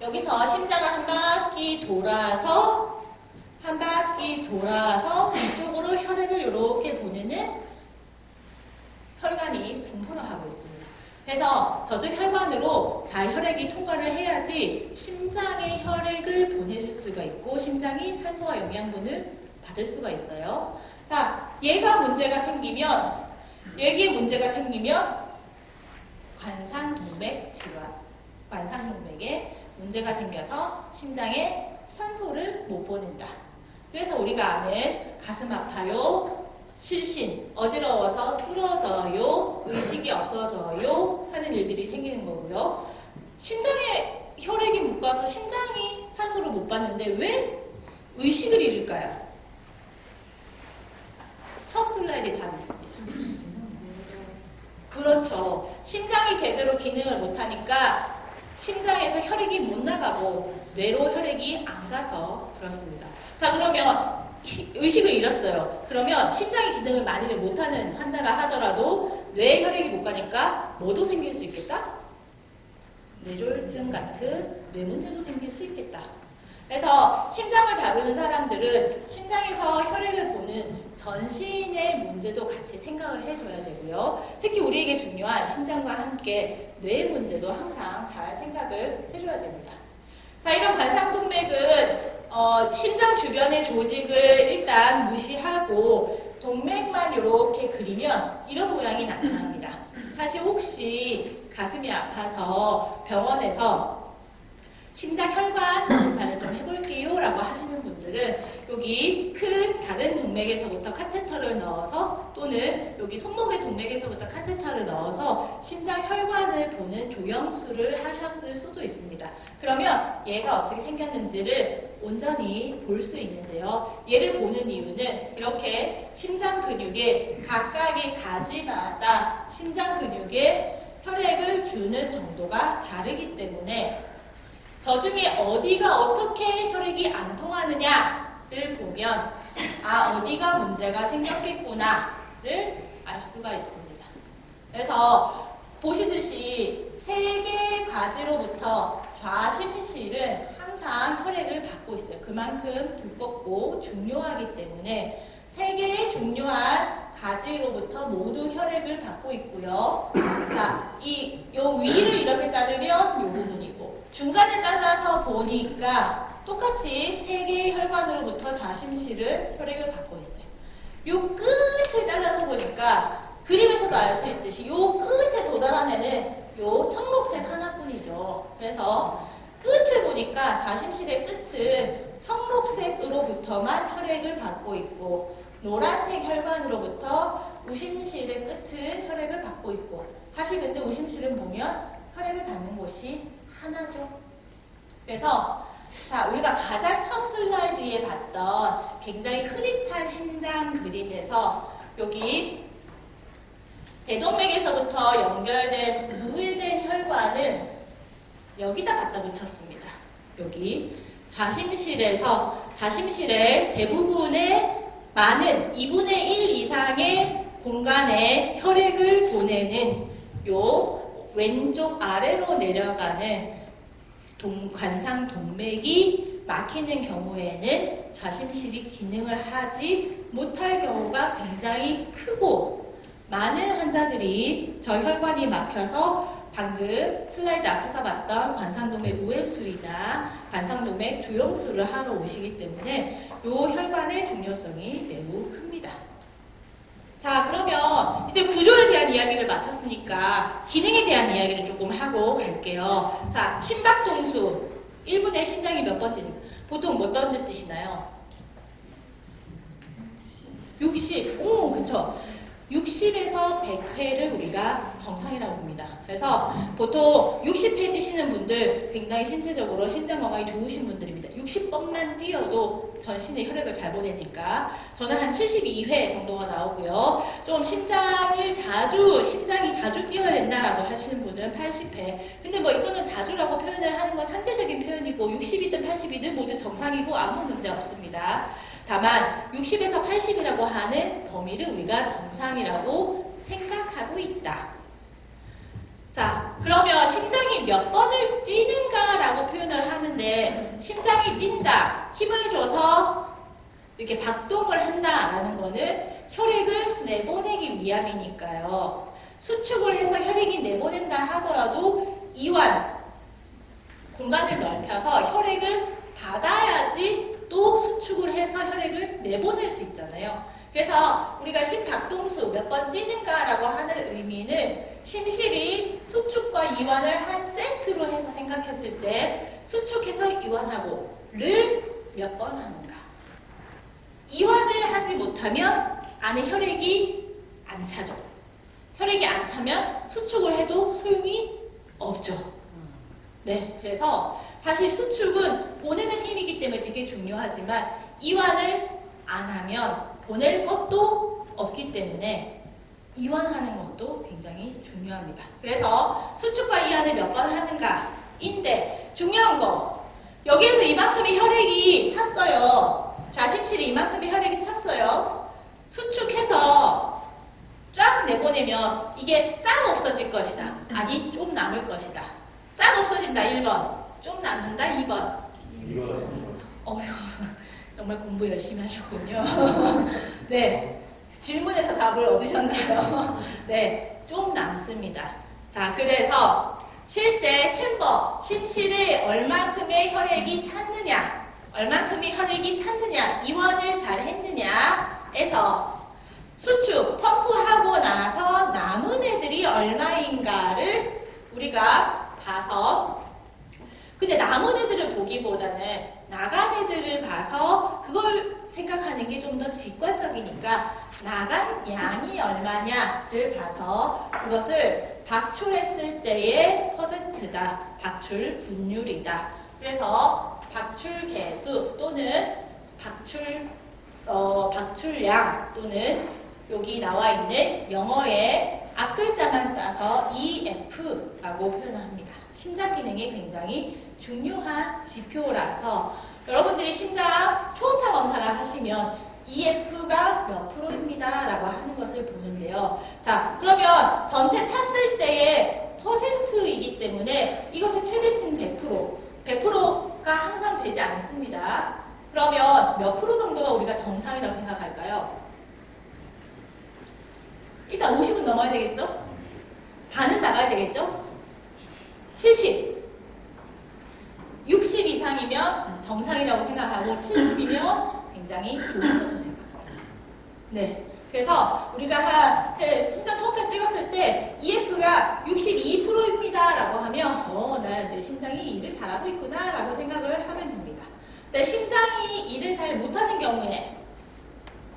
여기서 심장을 한 바퀴 돌아서 뒤쪽으로 혈액을 이렇게 보내는 혈관이 분포를 하고 있습니다. 그래서 저쪽 혈관으로 잘 혈액이 통과를 해야지 심장에 혈액을 보내줄 수가 있고 심장이 산소와 영양분을 받을 수가 있어요. 자, 얘가 문제가 생기면 관상동맥 질환, 관상동맥에 문제가 생겨서 심장에 산소를 못 보낸다. 그래서 우리가 아는 가슴 아파요, 실신, 어지러워서 쓰러져요, 의식이 없어져요 하는 일들이 생기는 거고요. 심장에 혈액이 못 가서 심장이 산소를 못 받는데 왜 의식을 잃을까요? 첫 슬라이드에 답이 있습니다. 그렇죠. 심장이 제대로 기능을 못하니까 심장에서 혈액이 못 나가고 뇌로 혈액이 안 가서 그렇습니다. 자, 그러면 의식을 잃었어요. 그러면 심장이 기능을 많이를 못하는 환자라 하더라도 뇌에 혈액이 못 가니까 뭐도 생길 수 있겠다? 뇌졸중 같은 뇌 문제도 생길 수 있겠다. 그래서 심장을 다루는 사람들은 심장에서 혈액을 보는 전신의 문제도 같이 생각을 해줘야 되고요. 특히 우리에게 중요한 심장과 함께 뇌 문제도 항상 잘 생각을 해줘야 됩니다. 자, 이런 관상동맥은 심장 주변의 조직을 일단 무시하고 동맥만 이렇게 그리면 이런 모양이 나타납니다. 사실 혹시 가슴이 아파서 병원에서 심장 혈관 검사를 좀 해볼게요 라고 하시는 분들은 여기 큰 다른 동맥에서부터 카테터를 넣어서 또는 여기 손목의 동맥에서부터 카테터를 넣어서 심장 혈관을 보는 조영술을 하셨을 수도 있습니다. 그러면 얘가 어떻게 생겼는지를 온전히 볼 수 있는데요. 얘를 보는 이유는 이렇게 심장 근육의 각각의 가지마다 심장 근육에 혈액을 주는 정도가 다르기 때문에 저 중에 어디가 어떻게 혈액이 안 통하느냐를 보면 어디가 문제가 생겼겠구나를 알 수가 있습니다. 그래서 보시듯이 세 개의 가지로부터 좌심실은 항상 혈액을 받고 있어요. 그만큼 두껍고 중요하기 때문에 세 개의 중요한 가지로부터 모두 혈액을 받고 있고요. 자, 요 위를 이렇게 자르면 요 부분이고 중간을 잘라서 보니까 똑같이 세 개의 혈관으로부터 좌심실은 혈액을 받고 있어요. 요 끝을 잘라서 보니까 그림에서도 알 수 있듯이 요 끝에 도달한 애는 요 청록색 하나뿐이죠. 그래서 끝을 보니까 좌심실의 끝은 청록색으로부터만 혈액을 받고 있고 노란색 혈관으로부터 우심실의 끝은 혈액을 받고 있고 사실 근데 우심실은 보면 혈액을 받는 곳이 하나죠. 그래서 자, 우리가 가장 첫 슬라이드에 봤던 굉장히 흐릿한 심장 그림에서 여기 대동맥에서부터 연결된 우회된 혈관을 여기다 갖다 붙였습니다. 여기 좌심실의 대부분의 많은 2분의 1 이상의 공간에 혈액을 보내는 요 왼쪽 아래로 내려가는 관상동맥이 막히는 경우에는 좌심실이 기능을 하지 못할 경우가 굉장히 크고 많은 환자들이 저 혈관이 막혀서 방금 슬라이드 앞에서 봤던 관상동맥 우회술이나 관상동맥 조영술을 하러 오시기 때문에 이 혈관의 중요성이 매우 큽니다. 자, 그러면 이제 구조에 대한 이야기를 마쳤으니까 기능에 대한 이야기를 조금 하고 갈게요. 자, 심박동수 1분에 심장이 몇 번 뛰는가? 보통 몇 번을 뛰시나요? 60. 오, 그쵸. 60에서 100회를 우리가 정상이라고 봅니다. 그래서 보통 60회 뛰시는 분들 굉장히 신체적으로 심장 건강이 좋으신 분들입니다. 60번만 뛰어도 전신에 혈액을 잘 보내니까 저는 한 72회 정도가 나오고요. 좀 심장이 자주 뛰어야 된다라고 하시는 분은 80회. 근데 뭐 이거는 자주라고 표현을 하는 건 상대적인 표현이고 60이든 80이든 모두 정상이고 아무 문제 없습니다. 다만 60에서 80이라고 하는 범위를 우리가 정상이라고 생각하고 있다. 자, 그러면 심장이 몇 번을 뛰는가라고 표현을 하는데 심장이 뛴다, 힘을 줘서 이렇게 박동을 한다라는 거는 혈액을 내보내기 위함이니까요. 수축을 해서 혈액이 내보낸다 하더라도 이완, 공간을 넓혀서 혈액을 받아야지 또 수축을 해서 혈액을 내보낼 수 있잖아요. 그래서 우리가 심박동수 몇 번 뛰는가라고 하는 의미는 심실이 수축과 이완을 한 세트로 해서 생각했을 때 수축해서 이완하고 를 몇 번 하는가. 이완을 하지 못하면 안에 혈액이 안 차죠. 혈액이 안 차면 수축을 해도 소용이 없죠. 네, 그래서 사실 수축은 보내는 힘이기 때문에 되게 중요하지만 이완을 안 하면 보낼 것도 없기 때문에 이완하는 것도 굉장히 중요합니다. 그래서 수축과 이완을 몇 번 하는가인데 중요한 거 여기에서 이만큼의 혈액이 찼어요. 좌심실에 이만큼의 혈액이 찼어요. 수축해서 쫙 내보내면 이게 싹 없어질 것이다. 아니 좀 남을 것이다. 싹 없어진다 1번, 좀 남는다 2번. 어휴, 정말 공부 열심히 하셨군요. 네, 질문에서 답을 얻으셨나요? 네, 좀 남습니다. 자, 그래서 실제 챔버, 심실에 얼만큼의 혈액이 찼느냐, 얼만큼의 혈액이 찼느냐, 이완을 잘 했느냐에서 수축, 펌프하고 나서 남은 애들이 얼마인가를 우리가 봐서, 근데 남은 애들을 보기보다는 나간 애들을 봐서 그걸 생각하는 게 좀 더 직관적이니까 나간 양이 얼마냐를 봐서 그것을 박출했을 때의 퍼센트다. 박출 분율이다. 그래서 박출 개수 또는 박출량 또는 여기 나와 있는 영어의 앞글자만 따서 EF라고 표현합니다. 심장 기능이 굉장히 중요한 지표라서 여러분들이 심장 초음파 검사를 하시면 EF가 몇 프로입니다 라고 하는 것을 보는데요. 자, 그러면 전체 찼을 때의 퍼센트이기 때문에 이것의 최대치는 100%가 항상 되지 않습니다. 그러면 몇 프로 정도가 우리가 정상이라고 생각할까요? 일단 50은 넘어야 되겠죠? 반은 나가야 되겠죠? 70, 60 이상이면 정상이라고 생각하고 70이면 굉장히 좋은 것을 생각합니다. 네, 그래서 우리가 심장 초음파 찍었을 때 EF가 62%입니다 라고 하면 내 심장이 일을 잘하고 있구나 라고 생각을 하면 됩니다. 근데 심장이 일을 잘 못하는 경우에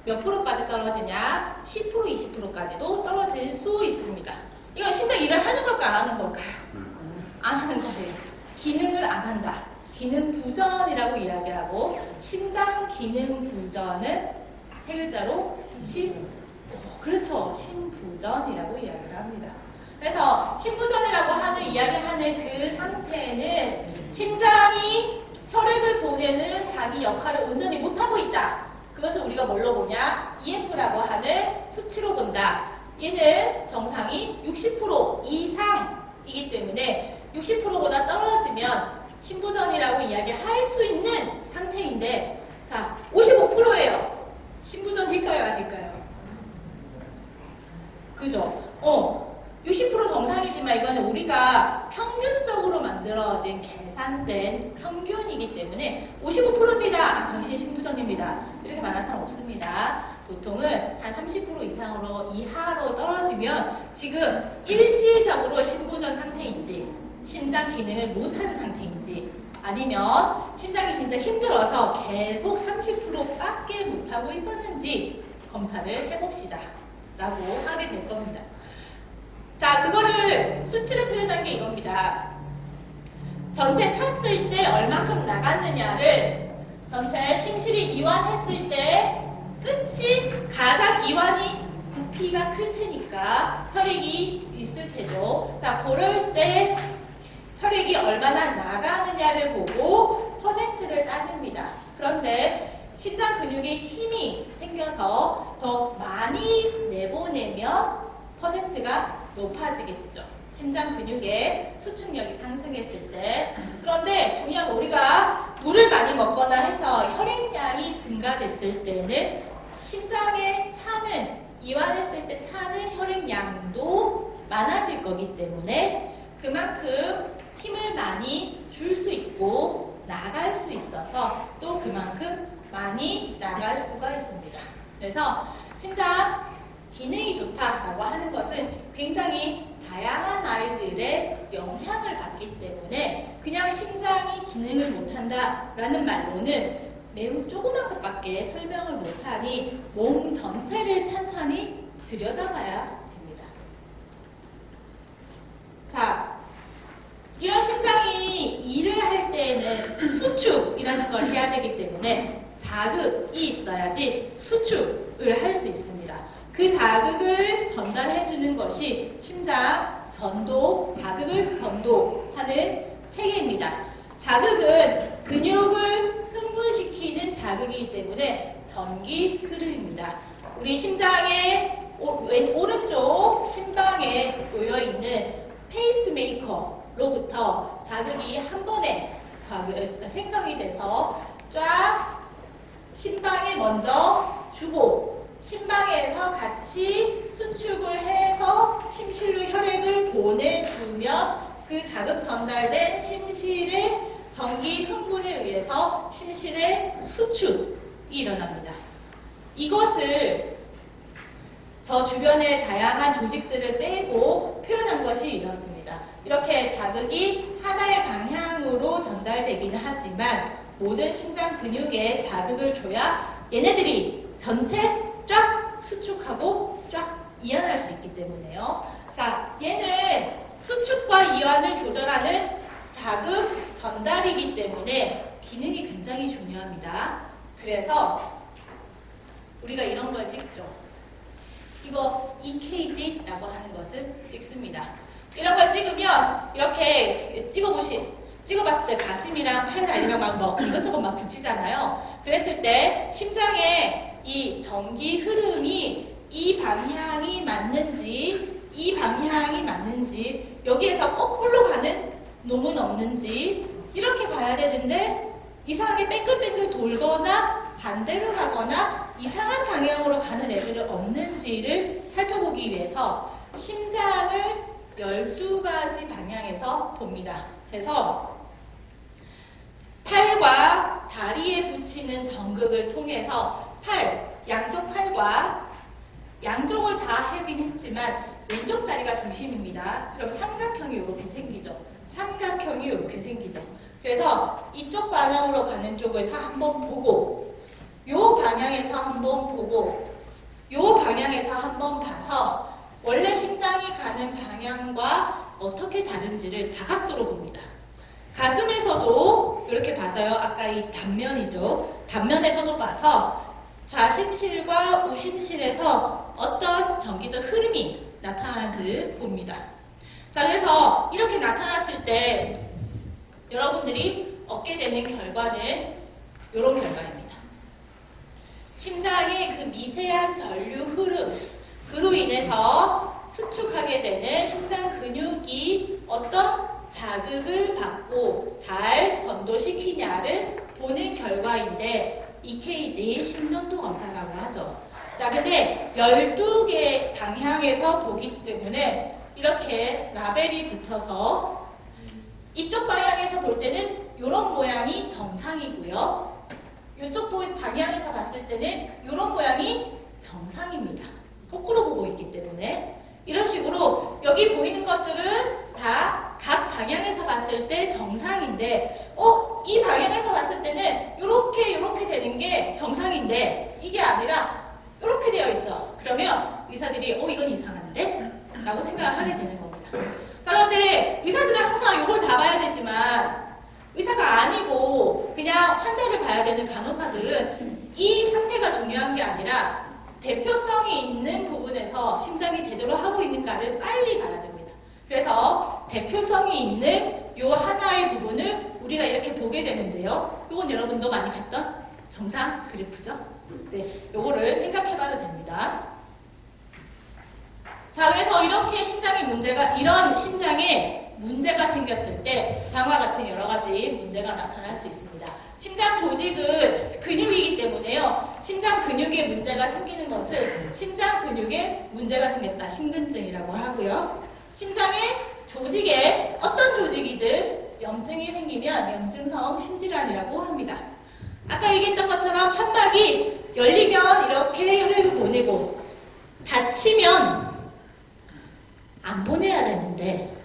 몇 프로까지 떨어지냐? 10%, 20%까지도 떨어질 수 있습니다. 이건 심장 일을 하는 걸까요? 안 하는 걸까요? 안 하는 거예요. 기능을 안 한다. 기능 부전이라고 이야기하고 심장 기능 부전은 세 글자로 그렇죠. 심부전이라고 이야기를 합니다. 그래서 심부전이라고 하는 이야기하는 그 상태는 심장이 혈액을 보내는 자기 역할을 온전히 못하고 있다. 그것을 우리가 뭘로 보냐? EF라고 하는 수치로 본다. 얘는 정상이 60% 이상이기 때문에 60%보다 떨어지면 심부전이라고 이야기할 수 있는 상태인데, 자, 55%예요. 심부전일까요? 아닐까요? 그죠? 60% 정상이지만 이거는 우리가 평균적으로 만들어진 계산된 평균이기 때문에 55%입니다. 당신이 심부전입니다. 이렇게 말하는 사람 없습니다. 보통은 한 30% 이상으로 이하로 떨어지면 지금 일시적으로 심부전 상태인지 심장 기능을 못하는 상태인지 아니면 심장이 진짜 힘들어서 계속 30%밖에 못하고 있었는지 검사를 해봅시다 라고 하게 될 겁니다. 자, 그거를 수치로 표현한 게 이겁니다. 전체 찼을 때 얼만큼 나갔느냐를 전체 심실이 이완했을 때 끝이 가장 이완이 부피가 클 테니까 혈액이 있을 테죠. 자, 그럴 때 혈액이 얼마나 나가느냐를 보고 퍼센트를 따집니다. 그런데 심장 근육에 힘이 생겨서 더 많이 내보내면 퍼센트가 높아지겠죠. 심장 근육의 수축력이 상승했을 때. 그런데 중요한 건 우리가 물을 많이 먹거나 해서 혈액량이 증가됐을 때는 심장에 차는, 이완했을 때 차는 혈액량도 거기 때문에 그만큼 힘을 많이 줄 수 있고 나갈 수 있어서 또 그만큼 많이 나갈 수가 있습니다. 그래서 심장 기능이 좋다라고 하는 것은 굉장히 다양한 아이들의 영향을 받기 때문에 그냥 심장이 기능을 못한다라는 말로는 매우 조그만 것밖에 설명을 못하니 몸 전체를 찬찬히 들여다봐야 됩니다. 자, 이런 심장이 일을 할 때에는 수축이라는 걸 해야 되기 때문에 자극이 있어야지 수축을 할 수 있습니다. 그 자극을 전달해주는 것이 심장 전도, 자극을 전도하는 체계입니다. 자극은 근육을 흥분시키는 자극이기 때문에 전기 흐름입니다. 우리 심장의 오른쪽 심방에 놓여있는 페이스메이커로부터 자극이 한 번에 생성이 돼서 쫙 심방에 먼저 주고 심방에서 같이 수축을 해서 심실로 혈액을 보내주면 그 자극 전달된 심실의 전기 흥분에 의해서 심실의 수축이 일어납니다. 이것을 저 주변의 다양한 조직들을 빼고 표현한 것이 이렇습니다. 이렇게 자극이 하나의 방향으로 전달되기는 하지만 모든 심장 근육에 자극을 줘야 얘네들이 전체 쫙 수축하고 쫙 이완할 수 있기 때문에요. 자, 얘는 수축과 이완을 조절하는 자극 전달이기 때문에 기능이 굉장히 중요합니다. 그래서 우리가 이런 걸 찍죠. 이거 EKG라고 하는 것을 찍습니다. 이런 걸 찍으면 이렇게 찍어봤을 때 가슴이랑 팔 다리가 막 이것저것 막 붙이잖아요. 그랬을 때 심장에 이 전기 흐름이 이 방향이 맞는지 여기에서 거꾸로 가는 놈은 없는지 이렇게 가야 되는데 이상하게 뺑글뺑글 돌거나 반대로 가거나 이상한 방향으로 가는 애들은 없는지를 살펴보기 위해서 심장을 12가지 방향에서 봅니다. 그래서 팔과 다리에 붙이는 전극을 통해서 양쪽 팔과 양쪽을 다 하긴 했지만 왼쪽 다리가 중심입니다. 그럼 삼각형이 이렇게 생기죠. 그래서 이쪽 방향으로 가는 쪽에서 한번 보고 요 방향에서 한번 보고 요 방향에서 한번 봐서 원래 심장이 가는 방향과 어떻게 다른지를 다각도로 봅니다. 가슴에서도 이렇게 봐서요. 아까 이 단면이죠. 단면에서도 봐서 좌심실과 우심실에서 어떤 전기적 흐름이 나타나는지 봅니다. 자, 그래서 이렇게 나타났을 때 여러분들이 얻게 되는 결과는 이런 결과입니다. 심장의 그 미세한 전류 흐름으로 인해서 수축하게 되는 심장 근육이 어떤 자극을 받고 잘 전도시키냐를 보는 결과인데 EKG 심전도 검사라고 하죠. 자, 근데 12개 방향에서 보기 때문에 이렇게 라벨이 붙어서 이쪽 방향에서 볼 때는 이런 모양이 정상이고요. 이쪽 방향에서 봤을 때는 이런 모양이 정상입니다. 거꾸로 보고 있기 때문에 이런 식으로 여기 보이는 것들은 다 각 방향에서 봤을 때 정상인데 이 방향에서 봤을 때는 이렇게 되는 게 정상인데 이게 아니라 이렇게 되어 있어. 그러면 의사들이 이건 이상한데? 라고 생각을 하게 되는 겁니다. 그런데 의사들은 항상 이걸 다 봐야 되지만 의사가 아니고 그냥 환자를 봐야 되는 간호사들은 이 상태가 중요한 게 아니라 대표성이 있는 부분에서 심장이 제대로 하고 있는가를 빨리 봐야 됩니다. 그래서 대표성이 있는 요 하나의 부분을 우리가 이렇게 보게 되는데요. 이건 여러분도 많이 봤던 정상 그래프죠? 네, 요거를 생각해 봐도 됩니다. 자, 그래서 이렇게 이런 심장에 문제가 생겼을 때 다음과 같은 여러 가지 문제가 나타날 수 있습니다. 심장 조직은 근육이기 때문에요. 심장 근육에 문제가 생기는 것을 심장 근육에 문제가 생겼다. 심근증이라고 하고요. 심장의 조직에 어떤 조직이든 염증이 생기면 염증성 심질환이라고 합니다. 아까 얘기했던 것처럼 판막이 열리면 이렇게 혈액을 보내고 닫히면 안 보내야 되는데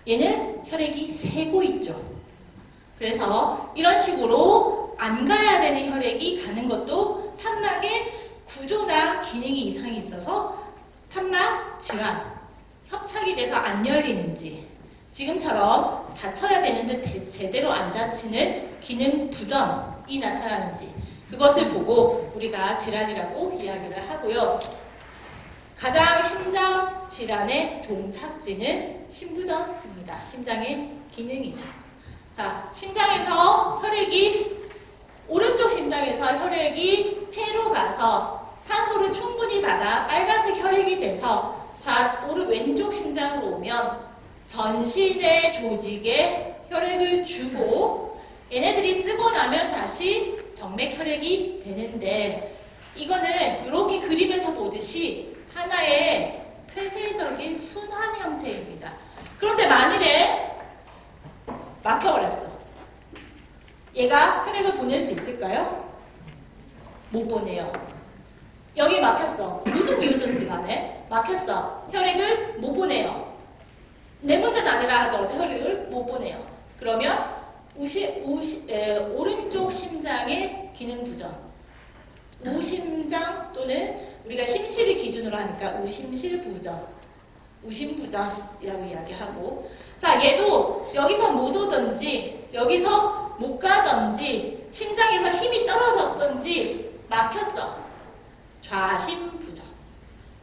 얘는 혈액이 새고 있죠. 그래서 이런 식으로 안 가야 되는 혈액이 가는 것도 판막의 구조나 기능이 이상이 있어서 판막 질환, 협착이 돼서 안 열리는지 지금처럼 닫혀야 되는데 제대로 안 닫히는 기능 부전이 나타나는지 그것을 보고 우리가 질환이라고 이야기를 하고요. 가장 심장 질환의 종착지는 심부전입니다. 심장의 기능 이상. 자, 심장에서 혈액이 오른쪽 심장에서 혈액이 폐로 가서 산소를 충분히 받아 빨간색 혈액이 돼서 왼쪽 심장으로 오면 전신의 조직에 혈액을 주고 얘네들이 쓰고 나면 다시 정맥 혈액이 되는데 이거는 이렇게 그림에서 보듯이 하나의 폐쇄적인 순환 형태입니다. 그런데 만일에 막혀버렸어. 얘가 혈액을 보낼 수 있을까요? 못 보내요. 여기 막혔어. 무슨 이유든지 간에 막혔어. 혈액을 못 보내요. 내 문제는 아니라 하더라도 혈액을 못 보내요. 그러면 오른쪽 심장의 기능 부전, 우심장 또는 우리가 심실을 기준으로 하니까 우심실 부전, 우심부전이라고 이야기하고, 자, 얘도 여기서 못 오든지 여기서 못 가든지 심장에서 힘이 떨어졌든지 막혔어. 좌심부전.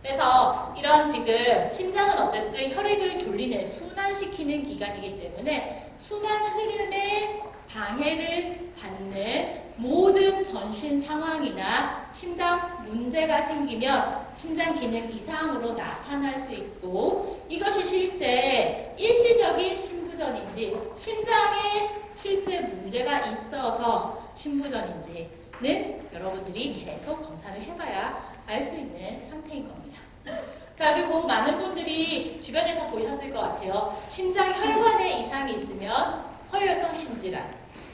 그래서 이런 지금 심장은 어쨌든 혈액을 돌리는 순환시키는 기관이기 때문에 순환 흐름에 방해를 받는 모든 전신 상황이나 심장 문제가 생기면 심장 기능 이상으로 나타날 수 있고 이것이 실제 일시적인 심부전인지 심장에 실제 문제가 있어서 심부전인지는 여러분들이 계속 검사를 해봐야 알 수 있는 상태인 겁니다. 자, 그리고 많은 분들이 주변에서 보셨을 것 같아요. 심장 혈관에 이상이 있으면 허혈성 심질환,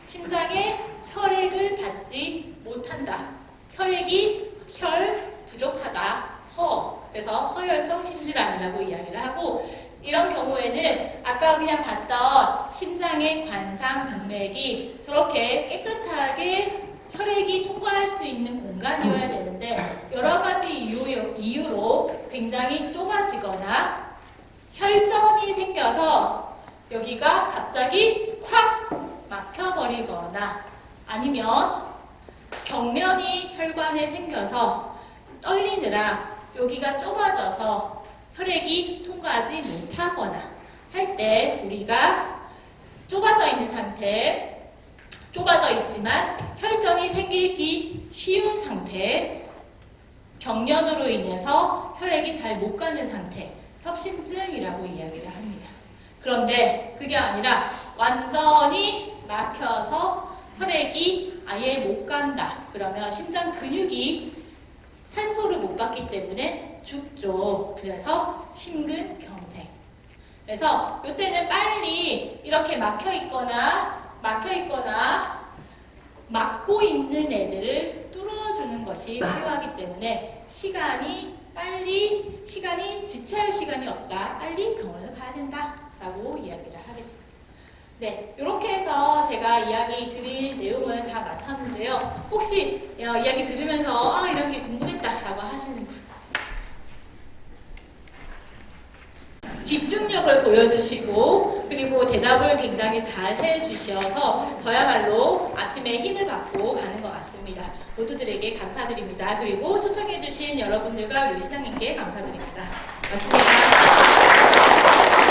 심장에 혈액을 받지 못한다. 혈 부족하다. 그래서 허혈성 심질환이라고 이야기를 하고 이런 경우에는 아까 그냥 봤던 심장의 관상 동맥이 저렇게 깨끗하게 혈액이 통과할 수 있는 공간이어야 되는데 여러 가지 이유로 굉장히 좁아지거나 혈전이 생겨서 여기가 갑자기 콱 막혀버리거나 아니면 경련이 혈관에 생겨서 떨리느라 여기가 좁아져서 혈액이 통과하지 못하거나 할 때 우리가 좁아져 있는 상태, 좁아져 있지만 혈전이 생기기 쉬운 상태, 경련으로 인해서 혈액이 잘 못 가는 상태, 협심증이라고 이야기를 합니다. 그런데 그게 아니라 완전히 막혀서 혈액이 아예 못 간다. 그러면 심장 근육이 산소를 못 받기 때문에 죽죠. 그래서 심근경색. 그래서 이때는 빨리 이렇게 막혀있거나 막고 있는 애들을 뚫어주는 것이 필요하기 때문에 시간이 지체할 시간이 없다. 빨리 병원을 가야 된다라고 이야기를 하게 됩니다. 네, 이렇게 해서 제가 이야기 드린 내용은 다 마쳤는데요. 혹시 이야기 들으면서 이렇게 궁금했다라고 하시는 분 있으실까요? 집중력을 보여주시고 그리고 대답을 굉장히 잘 해주셔서 저야말로 아침에 힘을 받고 가는 것 같습니다. 모두들에게 감사드립니다. 그리고 초청해주신 여러분들과 우리 시장님께 감사드립니다. 고맙습니다.